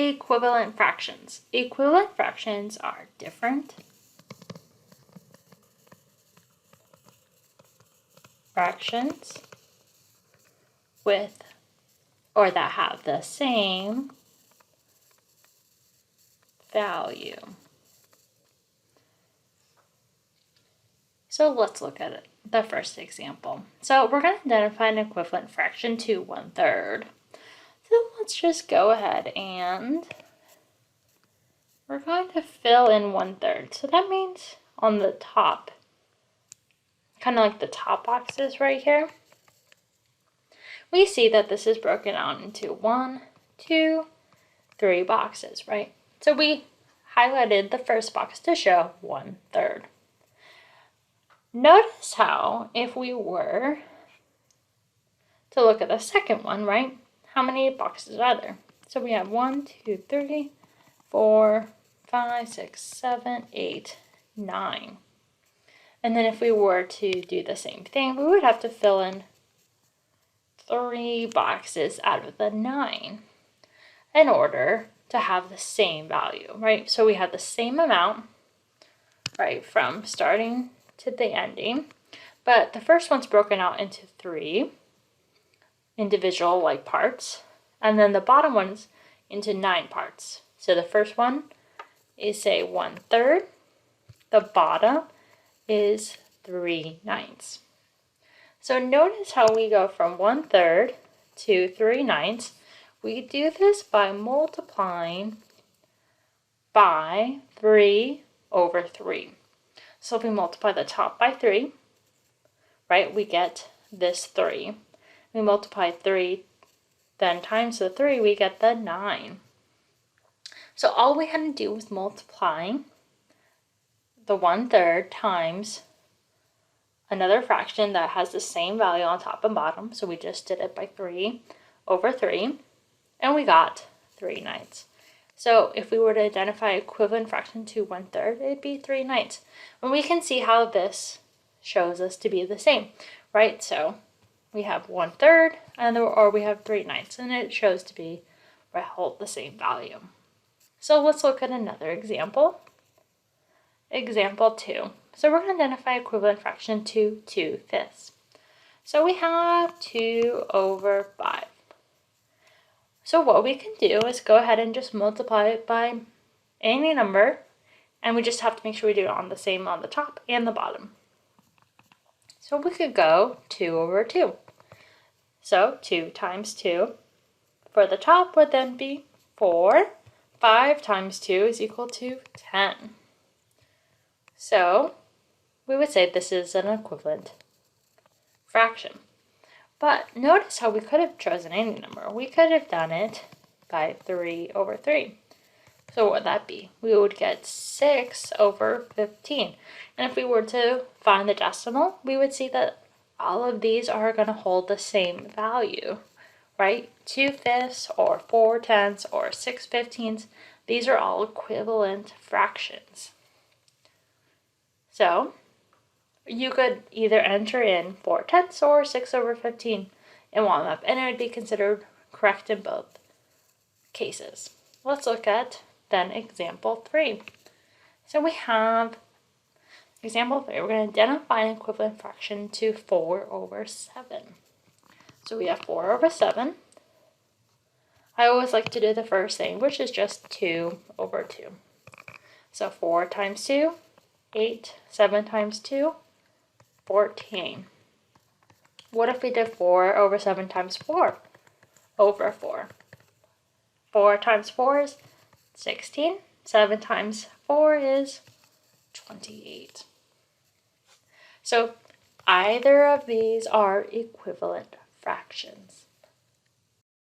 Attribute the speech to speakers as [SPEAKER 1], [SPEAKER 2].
[SPEAKER 1] Equivalent fractions. Equivalent fractions are different fractions with or that have the same value. So let's look at it. The first example. So we're going to identify an equivalent fraction to 1/3. So let's just go ahead and we're going to fill in 1/3. So that means on the top, kind of like the top boxes right here, we see that this is broken out into 1, 2, 3 boxes, right? So we highlighted the first box to show 1/3. Notice how if we were to look at the second one, right? How many boxes are there? So we have 1, 2, 3, 4, 5, 6, 7, 8, 9. And then if we were to do the same thing, we would have to fill in 3 boxes out of the 9 in order to have the same value, right? So we have the same amount, right, from starting to the ending, but the first one's broken out into 3 individual like parts, and then the bottom one's into 9 parts. So the first one is, say, 1/3. The bottom is 3/9. So notice how we go from 1/3 to 3/9. We do this by multiplying by 3/3. So if we multiply the top by 3, right, we get this 3. We multiply 3, then times the 3, we get the 9. So all we had to do was multiplying the 1/3 times another fraction that has the same value on top and bottom. So we just did it by 3/3, and we got 3/9. So if we were to identify equivalent fraction to 1/3, it'd be 3/9. And we can see how this shows us to be the same, right? So we have 1/3 or we have 3/9, and it shows to be hold the same value. So let's look at another example. Example 2. So we're going to identify equivalent fraction to 2/5. So we have 2/5. So what we can do is go ahead and just multiply it by any number, and we just have to make sure we do it on the same on the top and the bottom. So we could go 2/2. So 2 times 2 for the top would then be 4. 5 times 2 is equal to 10. So we would say this is an equivalent fraction. But notice how we could have chosen any number. We could have done it by 3/3. So what would that be? We would get 6/15. And if we were to find the decimal, we would see that all of these are going to hold the same value, right? 2/5 or 4/10 or 6/15. These are all equivalent fractions. So you could either enter in 4/10 or 6/15 in one up, and it would be considered correct in both cases. Let's look at then example 3. So we have example 3. We're going to identify an equivalent fraction to 4/7. So we have 4/7. I always like to do the first thing, which is just 2/2. So 4 times 2, 8, 7 times 2, 14. What if we did 4/7 times 4/4? 4 times 4 is 16. 7 times 4 is 28. So either of these are equivalent fractions.